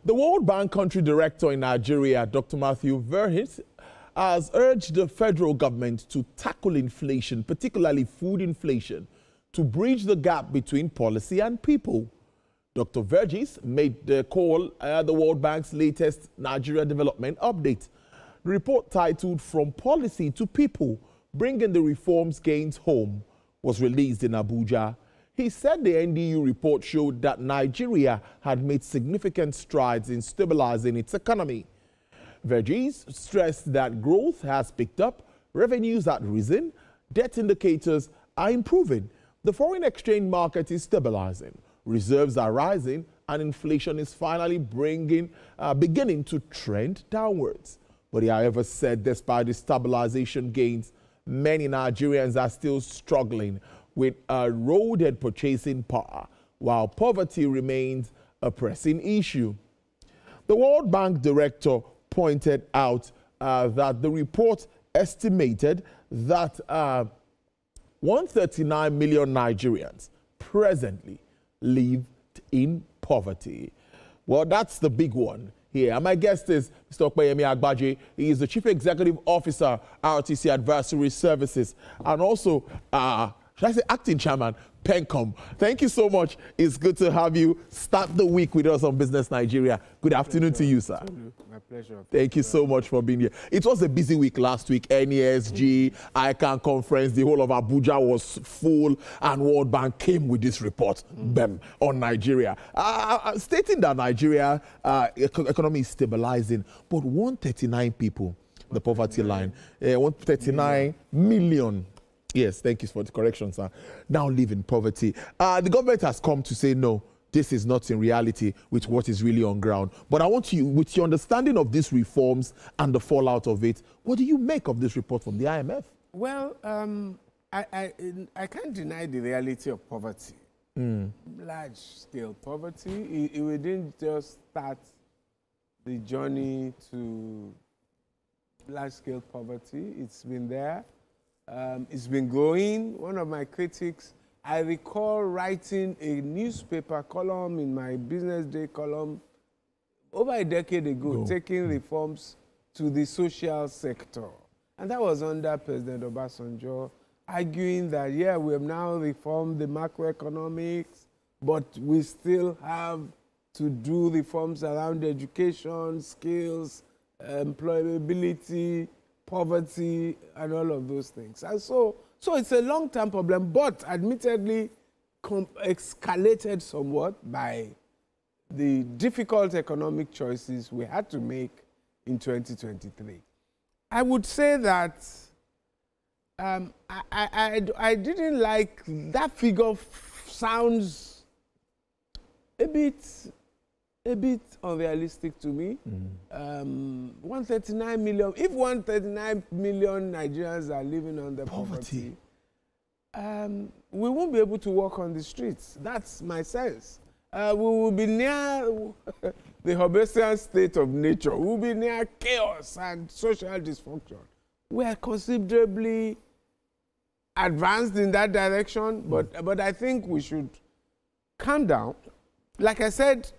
The World Bank Country Director in Nigeria, Dr. Matthew Verhit, has urged the federal government to tackle inflation, particularly food inflation, to bridge the gap between policy and people. Dr. Verhit made the call at the World Bank's latest Nigeria Development Update. The report, titled From Policy to People, Bringing the Reforms Gains Home, was released in Abuja. He said the NDU report showed that Nigeria had made significant strides in stabilizing its economy. Verhit stressed that growth has picked up, revenues have risen, debt indicators are improving, the foreign exchange market is stabilizing, reserves are rising, and inflation is finally beginning to trend downwards. But he, however, said despite the stabilization gains, many Nigerians are still struggling with eroded purchasing power, while poverty remains a pressing issue. The World Bank director pointed out that the report estimated that 139 million Nigerians presently live in poverty. Well, that's the big one here. And my guest is Mr. Opeyemi Agbaje. He is the Chief Executive Officer, RTC Advisory Services, and also, should I say, Acting Chairman, PenCom. Thank you so much. It's good to have you start the week with us on Business Nigeria. Good afternoon to you, sir. My pleasure. Thank you so much for being here. It was a busy week last week. NESG, ICANN conference, the whole of Abuja was full, and World Bank came with this report on Nigeria, stating that Nigeria economy is stabilizing, but 139 people, the poverty line, 139 million. Yes, thank you for the correction, sir. Now live in poverty. The government has come to say, no, this is not in reality with what is really on ground. But I want you, with your understanding of these reforms and the fallout of it, what do you make of this report from the IMF? Well, I can't deny the reality of poverty. Large-scale poverty. We didn't just start the journey to large-scale poverty. It's been there. It's been growing. One of my critics, I recall writing a newspaper column in my Business Day column over a decade ago, taking reforms to the social sector. And that was under President Obasanjo, arguing that, yeah, we have now reformed the macroeconomics, but we still have to do reforms around education, skills, employability, poverty, and all of those things. And so it's a long-term problem, but admittedly escalated somewhat by the difficult economic choices we had to make in 2023. I would say that I didn't like that figure. Sounds a bit unrealistic to me. 139 million. If 139 million Nigerians are living under poverty, we won't be able to walk on the streets. That's my sense. We will be near the Hobbesian state of nature. We will be near chaos and social dysfunction. We are considerably advanced in that direction, but I think we should calm down. Like I said,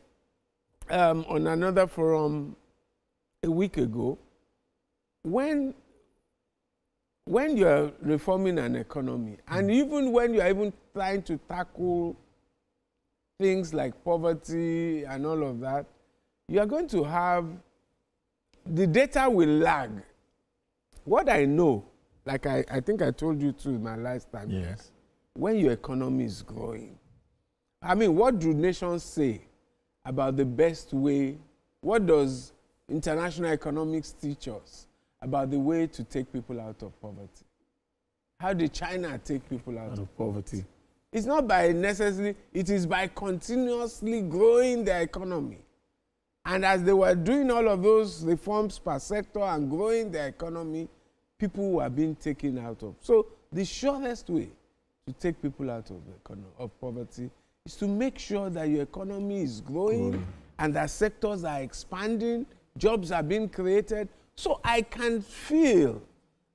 on another forum a week ago, when you're reforming an economy, and even when you're even trying to tackle things like poverty and all of that, you're going to have, the data will lag. What I know, like I think I told you too my last time, yes, when your economy is growing, I mean, what do nations say about the best way? What does international economics teach us about the way to take people out of poverty? How did China take people out of poverty? It's not by necessarily, it is by continuously growing their economy. And as they were doing all of those reforms per sector and growing their economy, people were being taken out of. So the surest way to take people out of poverty is to make sure that your economy is growing and that sectors are expanding, jobs are being created. So I can feel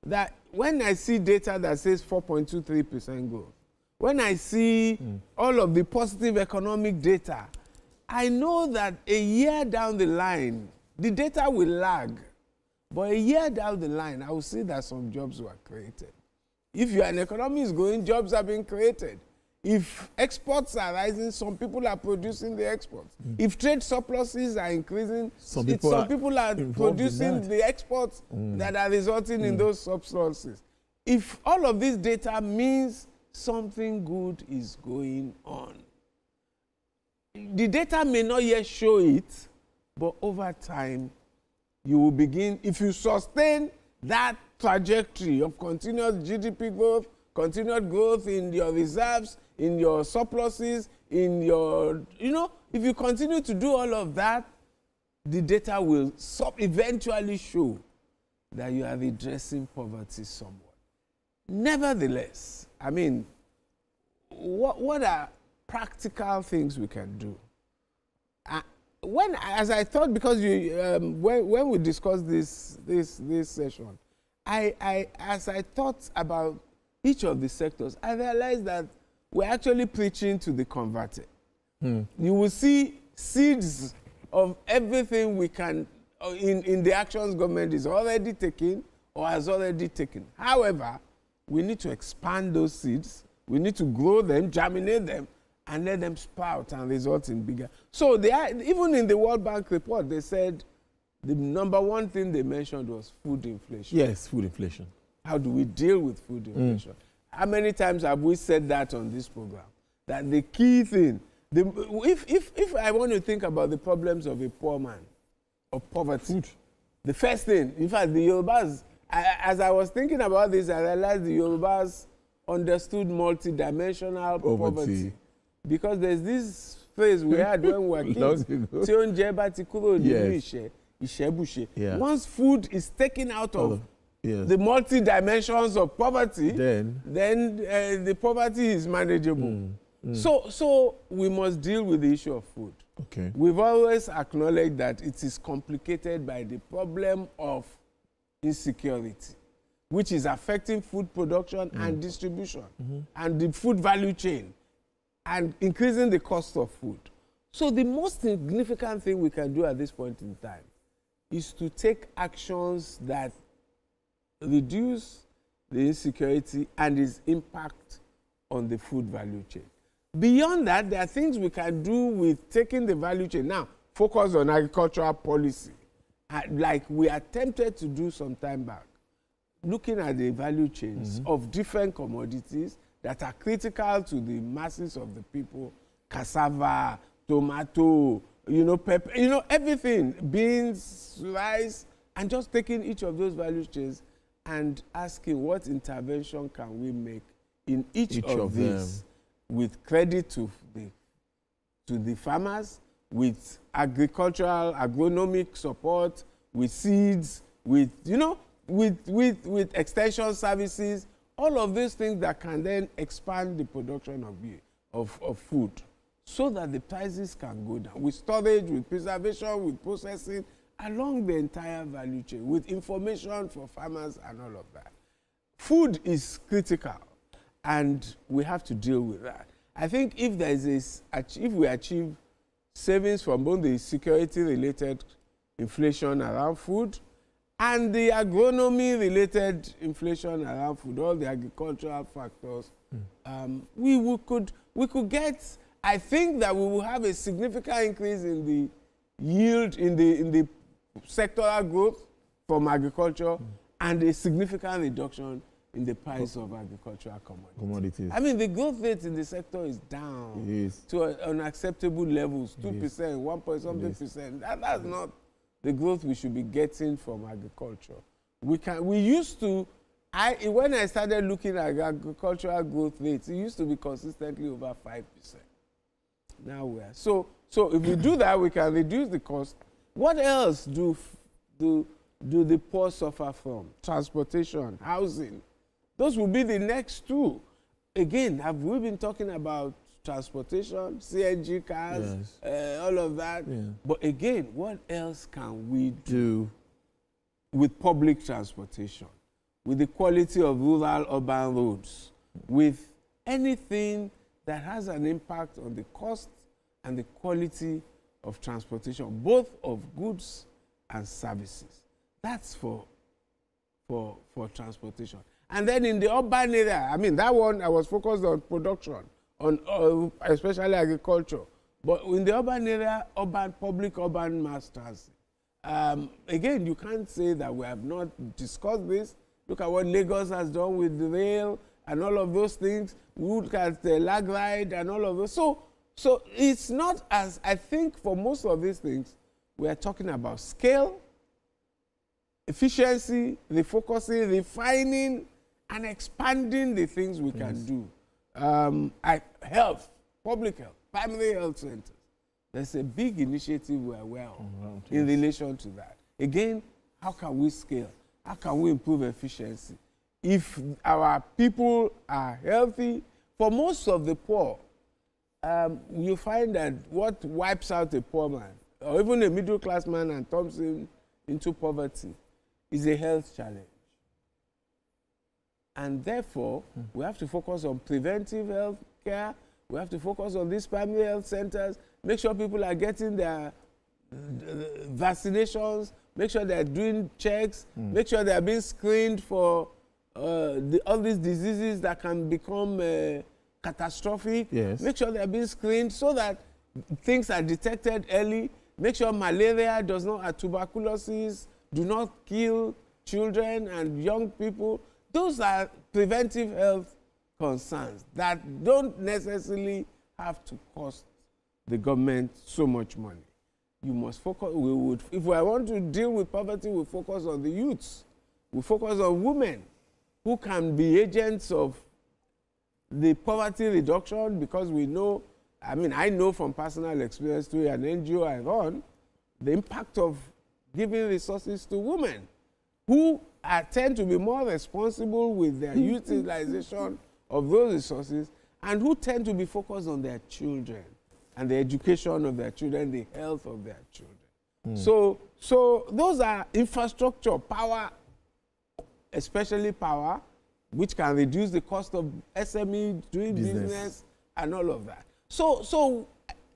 that when I see data that says 4.23% growth, when I see all of the positive economic data, I know that a year down the line, the data will lag, but a year down the line, I will see that some jobs were created. If an economy is going, jobs are being created. If exports are rising, some people are producing the exports. If trade surpluses are increasing, some people are producing the exports that are resulting in those surpluses. If all of this data means something good is going on, the data may not yet show it, but over time, you will begin, if you sustain that trajectory of continuous GDP growth, continued growth in your reserves, in your surpluses, in your, if you continue to do all of that, the data will eventually show that you are redressing poverty somewhat. Nevertheless, I mean, what are practical things we can do? As I thought, because when we discussed this session, as I thought about each of the sectors, I realized that we're actually preaching to the converted. You will see seeds of everything we can in the actions government is already taking or has already taken. However, we need to expand those seeds. We need to grow them, germinate them, and let them sprout and result in bigger. So even in the World Bank report, they said the number one thing they mentioned was food inflation. Yes, food inflation. How do we deal with food inflation? How many times have we said that on this program? That the key thing, if I want to think about the problems of a poor man, of poverty, the first thing, in fact, the Yorubas, as I was thinking about this, I realized the Yorubas understood multidimensional poverty. Because there's this phrase we had when we were kids. Once food is taken out of the multi-dimensions of poverty, then the poverty is manageable. So we must deal with the issue of food. Okay. We've always acknowledged that it is complicated by the problem of insecurity, which is affecting food production and distribution and the food value chain, and increasing the cost of food. So the most significant thing we can do at this point in time is to take actions that reduce the insecurity and its impact on the food value chain. Beyond that, there are things we can do with taking the value chain. Now, focus on agricultural policy, like we attempted to do some time back, looking at the value chains of different commodities that are critical to the masses of the people: cassava, tomato, pepper, everything, beans, rice, and just taking each of those value chains and asking what intervention can we make in each of these, with credit to the farmers, with agricultural, agronomic support, with seeds, with extension services, all of these things that can then expand the production of food so that the prices can go down, with storage, with preservation, with processing, along the entire value chain, with information for farmers and all of that. Food is critical, and we have to deal with that. I think if we achieve savings from both the security-related inflation around food and the agronomy-related inflation around food, all the agricultural factors, we could get, I think that we will have a significant increase in the yield, in the sectoral growth from agriculture, and a significant reduction in the price of agricultural commodities. I mean, the growth rate in the sector is down to unacceptable levels, 2%, 1 point something percent. That's not the growth we should be getting from agriculture. We used to, when I started looking at agricultural growth rates, it used to be consistently over 5%. Now we are. So if we do that, we can reduce the cost. What else do the poor suffer from? Transportation, housing. Those will be the next two. Again, have we been talking about transportation, CNG cars, all of that? Yeah. But again, what else can we do with public transportation, with the quality of rural-urban roads, with anything that has an impact on the cost and the quality of transportation, both of goods and services. That's for transportation. And then in the urban area, I mean, that one I was focused on production, on especially agriculture. But in the urban area, public urban mass transit. Again, you can't say that we have not discussed this. Look at what Lagos has done with the rail and all of those things. We look at the lag ride and all of those. So it's not as, I think for most of these things, we are talking about scale, efficiency, refocusing, refining, and expanding the things we can do. Health, public health, primary health centers. There's a big initiative we're aware of in relation to that. Again, how can we scale? How can we improve efficiency? If our people are healthy, for most of the poor, you find that what wipes out a poor man, or even a middle-class man and turns him into poverty, is a health challenge. And therefore, we have to focus on preventive health care. We have to focus on these primary health centers, make sure people are getting their vaccinations, make sure they're doing checks, make sure they're being screened for all these diseases that can become catastrophic. Yes. Make sure they're being screened so that things are detected early. Make sure malaria does not, tuberculosis do not kill children and young people. Those are preventive health concerns that don't necessarily have to cost the government so much money. You must focus, if we want to deal with poverty, we focus on the youths. We focus on women who can be agents of the poverty reduction, because we know, I mean, I know from personal experience through an NGO I run, the impact of giving resources to women who tend to be more responsible with their utilization of those resources, and who tend to be focused on their children and the education of their children, the health of their children. So those are infrastructure, power, especially power, which can reduce the cost of SME doing business and all of that. So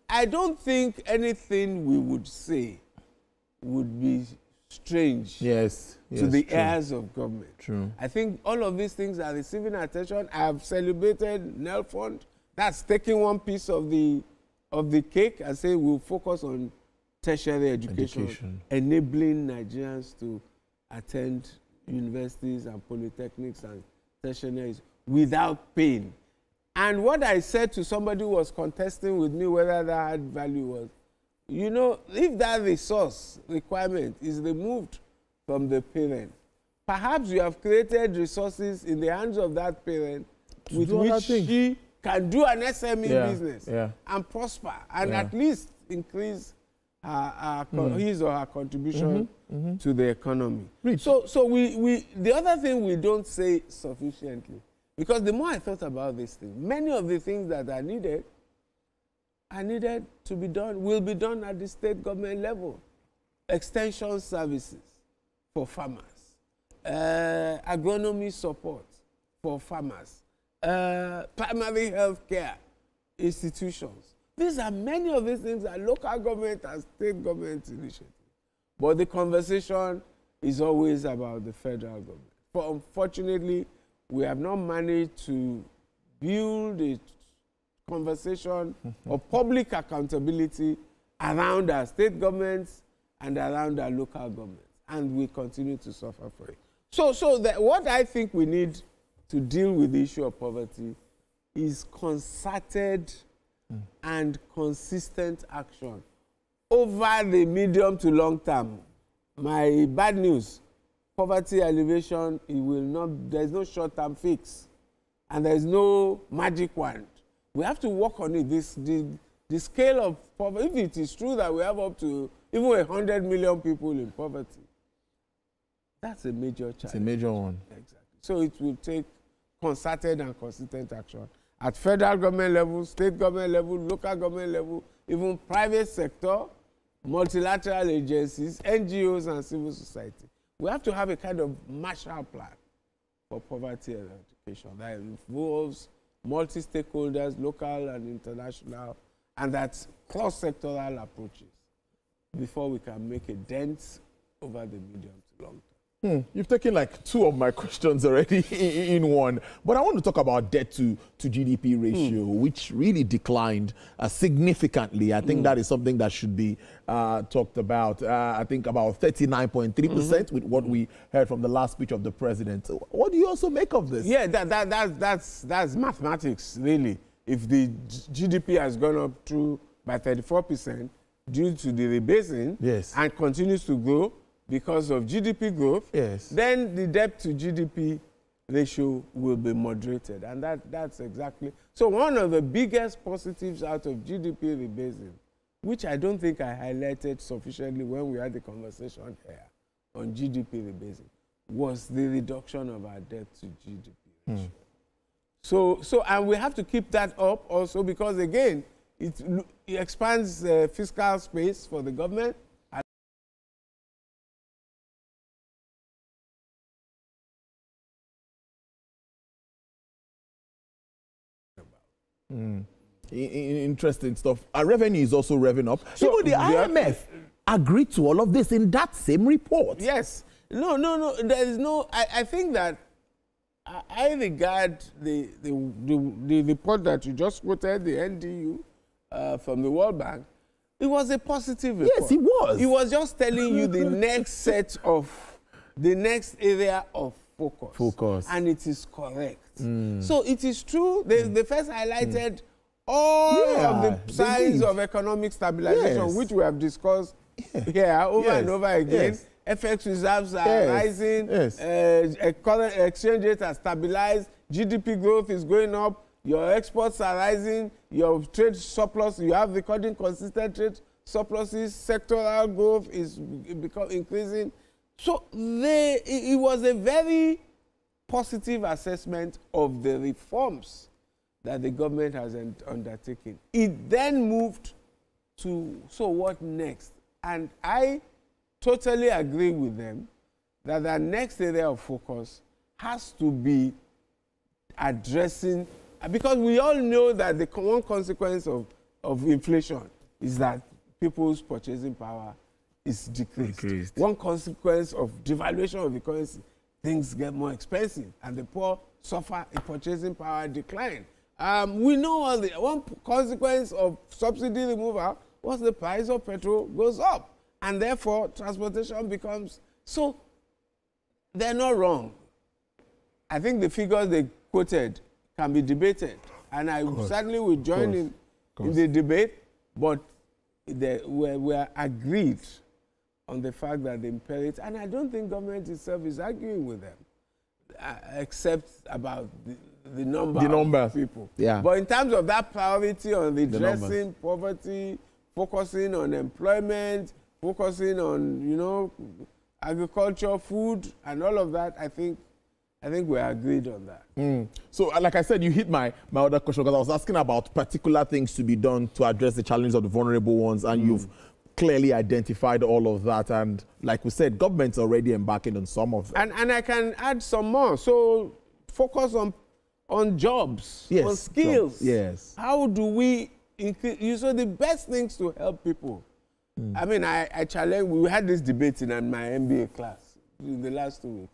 I don't think anything we would say would be strange to the heirs of government. True. I think all of these things are receiving attention. I have celebrated NEL Fund. That's taking one piece of the cake and say we'll focus on tertiary education, enabling Nigerians to attend universities and polytechnics and tertiaries without pain. And what I said to somebody who was contesting with me whether that had value was, you know, if that resource requirement is removed from the parent, perhaps you have created resources in the hands of that parent with which she can do an SME business and prosper and at least increase his or her contribution to the economy. So we the other thing we don't say sufficiently, because the more I thought about this thing, many of the things that are needed to be done, will be done at the state government level. Extension services for farmers, agronomy support for farmers, primary health care institutions. These are many of these things that local government and state government initiatives. But the conversation is always about the federal government. But unfortunately, we have not managed to build a conversation of public accountability around our state governments and around our local governments. And we continue to suffer for it. So what I think we need to deal with the issue of poverty is concerted and consistent action over the medium to long term. My bad news, poverty alleviation, there's no short-term fix, and there's no magic wand. We have to work on it. The scale of poverty, if it is true that we have up to even 100 million people in poverty, that's a major challenge. It's a major one. Exactly. So it will take concerted and consistent action at federal government level, state government level, local government level, even private sector, multilateral agencies, NGOs, and civil society. We have to have a kind of Marshall Plan for poverty eradication that involves multi-stakeholders, local and international, and that's cross-sectoral approaches. before we can make a dent over the medium to long term. You've taken like 2 of my questions already in one. But I want to talk about debt to GDP ratio, which really declined significantly. I think that is something that should be talked about. I think about 39.3% with what we heard from the last speech of the president. What do you also make of this? Yeah, that's mathematics, really. If the GDP has gone up by 34% due to the rebasing and continues to grow because of GDP growth, then the debt to GDP ratio will be moderated. And that's exactly. So one of the biggest positives out of GDP rebasing, which I don't think I highlighted sufficiently when we had the conversation here on GDP rebasing, was the reduction of our debt to GDP ratio. So and we have to keep that up also because, again, it expands fiscal space for the government. Interesting stuff. Our revenue is also revving up. So even the IMF agreed to all of this in that same report. Yes. No. There is no. I think that I regard the report that you just quoted, the NDU from the World Bank. It was a positive report. Yes, it was. It was just telling you the next next area of focus. And it is correct. So it is true. They first highlighted all of the signs of economic stabilization, which we have discussed here over and over again. FX reserves are rising. Current exchange rate has stabilized. GDP growth is going up. Your exports are rising. Your trade surplus, you have recording consistent trade surpluses. Sectoral growth is increasing. So it was a very positive assessment of the reforms that the government has undertaken. It then moved to, so what next? And I totally agree with them that the next area of focus has to be addressing, because we all know that the one consequence of inflation is that people's purchasing power is decreased. One consequence of devaluation of the currency, things get more expensive and the poor suffer a purchasing power decline. We know all the one consequence of subsidy removal was the price of petrol goes up, and therefore transportation becomes. So they're not wrong. I think the figures they quoted can be debated, and I certainly will join in the debate, but we're agreed on the fact that they impair it, and I don't think government itself is arguing with them, except about the number of people. But in terms of that priority on redressing poverty, focusing on employment, focusing on agriculture, food, and all of that, I think we're agreed on that. So, like I said, you hit my other question, because I was asking about particular things to be done to address the challenges of the vulnerable ones, and you've clearly identified all of that. And like we said, government's already embarking on some of them. And I can add some more. So, focus on jobs, on skills. How do we increase? So the best things to help people. I mean, I challenge. We had this debate in my MBA class in the last 2 weeks,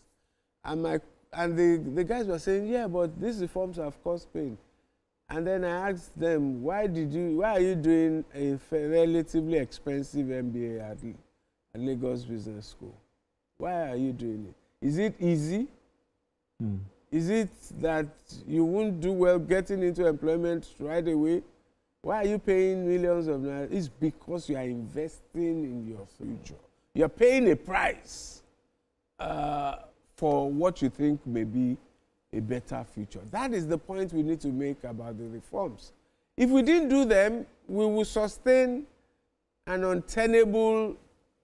and the guys were saying, yeah, but these reforms have caused pain. And then I asked them, why are you doing a relatively expensive MBA at Lagos Business School? Why are you doing it? Is it easy? Is it that you won't do well getting into employment right away? Why are you paying millions of naira? It's because you are investing in your future. You're paying a price for what you think may be a better future. That is the point we need to make about the reforms. If we didn't do them, we will sustain an untenable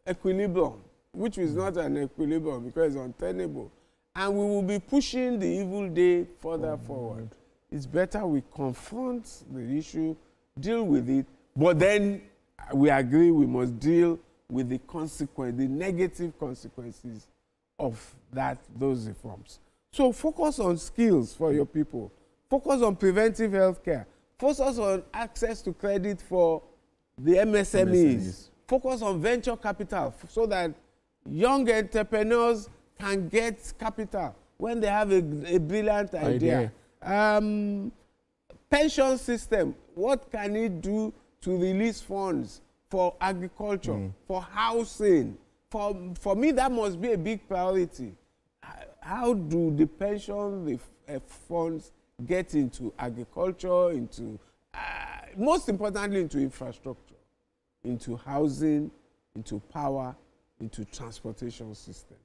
equilibrium, which is not an equilibrium because it's untenable. And we will be pushing the evil day further forward. It's better we confront the issue, deal with it, but then we agree we must deal with the consequence, the negative consequences of those reforms. So focus on skills for your people. Focus on preventive health care. Focus on access to credit for the MSMEs. focus on venture capital so that young entrepreneurs can get capital when they have a brilliant idea. Pension system, what can it do to release funds for agriculture, for housing? For me, that must be a big priority. How do the pension funds get into agriculture, into, most importantly, into infrastructure, into housing, into power, into transportation systems?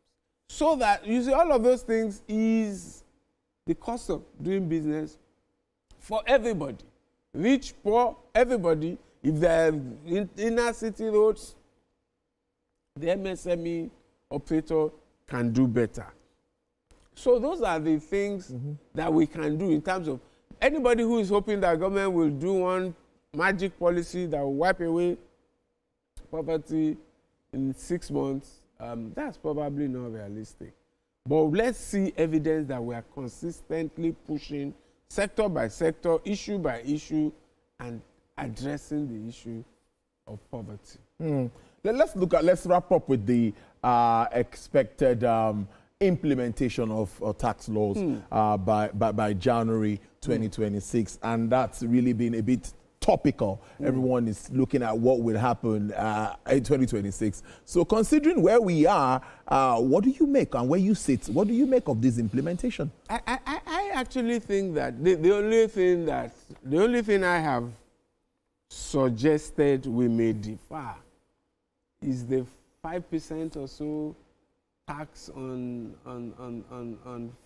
So that, you see, all of those things is the cost of doing business for everybody. Rich, poor, everybody. If they're in inner city roads, the MSME operator can do better. So those are the things that we can do in terms of anybody who is hoping that government will do one magic policy that will wipe away poverty in 6 months. That's probably not realistic. But let's see evidence that we are consistently pushing sector by sector, issue by issue, and addressing the issue of poverty. Let's wrap up with the expected implementation of tax laws by January 2026, and that's really been a bit topical. Everyone is looking at what will happen in 2026. So considering where we are, what do you make, and where you sit, what do you make of this implementation? I actually think that the only thing I have suggested we may defer is the 5% or so tax on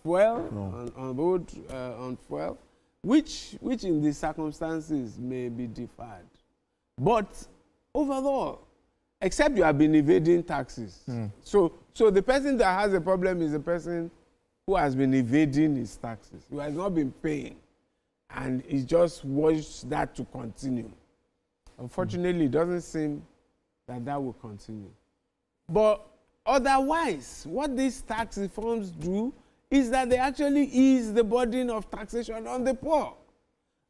fuel, on road, on fuel, which in these circumstances may be deferred. But overall, except you have been evading taxes. So the person that has a problem is the person who has been evading his taxes, who has not been paying, and he just wants that to continue. Unfortunately, it doesn't seem that will continue. But otherwise, what these tax reforms do is that they actually ease the burden of taxation on the poor.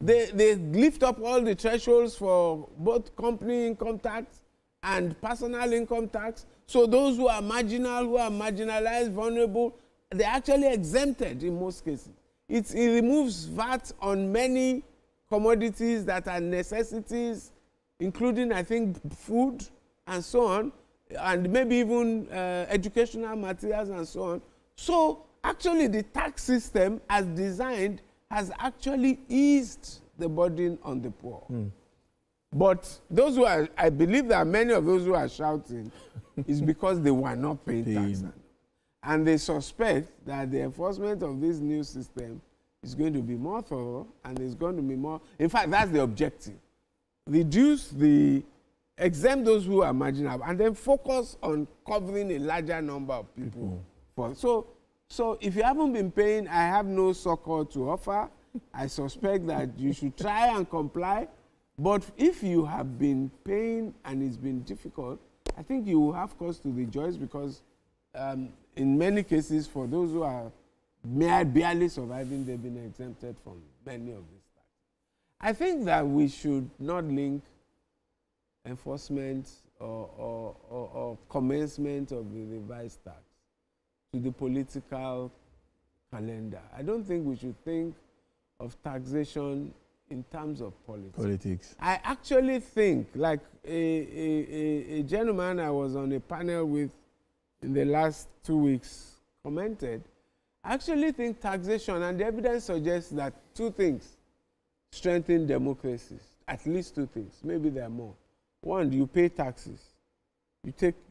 They lift up all the thresholds for both company income tax and personal income tax. So those who are marginal, who are marginalized, vulnerable, they're actually exempted in most cases. It removes VAT on many commodities that are necessities, including, I think, food and so on, and maybe even educational materials and so on. So actually the tax system as designed has actually eased the burden on the poor. But those who are, I believe that many of those who are shouting is because they were not paying tax. And they suspect that the enforcement of this new system is going to be more thorough, and it's going to be more, in fact, that's the objective. Exempt those who are marginal, and then focus on covering a larger number of people. So if you haven't been paying, I have no succor to offer. I suspect that you should try and comply. But if you have been paying and it's been difficult, I think you will have cause to rejoice, because in many cases, for those who are barely surviving, they've been exempted from many of these taxes. I think that we should not link enforcement or commencement of the revised tax to the political calendar. I don't think we should think of taxation in terms of politics. I actually think, like a gentleman I was on a panel with in the last 2 weeks commented, I actually think taxation, and the evidence suggests that 2 things strengthen democracies, at least 2 things, maybe there are more. 1, you pay taxes.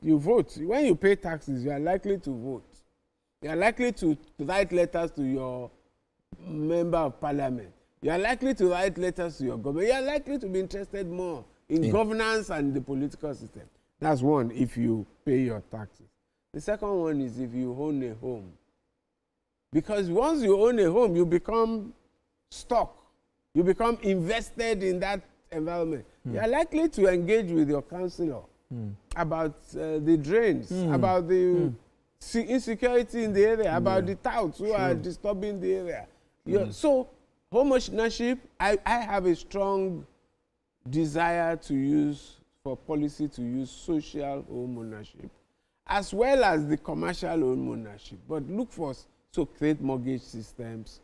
You vote. When you pay taxes, you are likely to vote. You are likely to write letters to your member of parliament. You are likely to write letters to your government. You are likely to be interested more in governance and the political system. That's 1, if you pay your taxes. The second one is if you own a home. Because once you own a home, you become stuck. You become invested in that environment. You are likely to engage with your councillor about the drains, about the insecurity in the area, about the touts who are disturbing the area. So home ownership, I have a strong desire to use for policy to use social home ownership as well as the commercial home ownership, but look for, so create mortgage systems,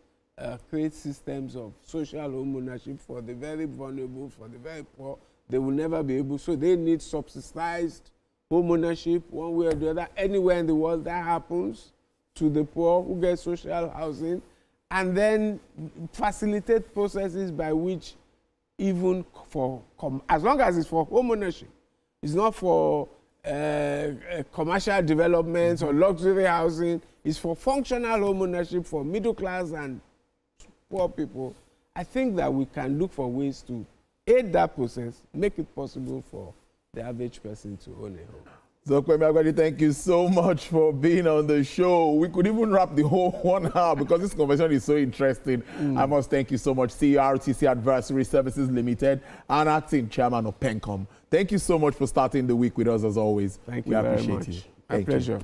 create systems of social home ownership for the very vulnerable, for the very poor. They will never be able, so they need subsidized home ownership one way or the other. Anywhere in the world that happens to the poor who get social housing, and then facilitate processes by which even for, as long as it's for home ownership, it's not for commercial developments or luxury housing, it's for functional home ownership for middle class and poor people. I think that we can look for ways to aid that process, make it possible for the average person to own a home. So, Opeyemi Agbaje, thank you so much for being on the show. We could even wrap the whole 1 hour because this conversation is so interesting. I must thank you so much, CEO RTC Advisory Services Limited and Acting Chairman of PenCom. Thank you so much for starting the week with us as always. Thank you very much. We appreciate you. My pleasure.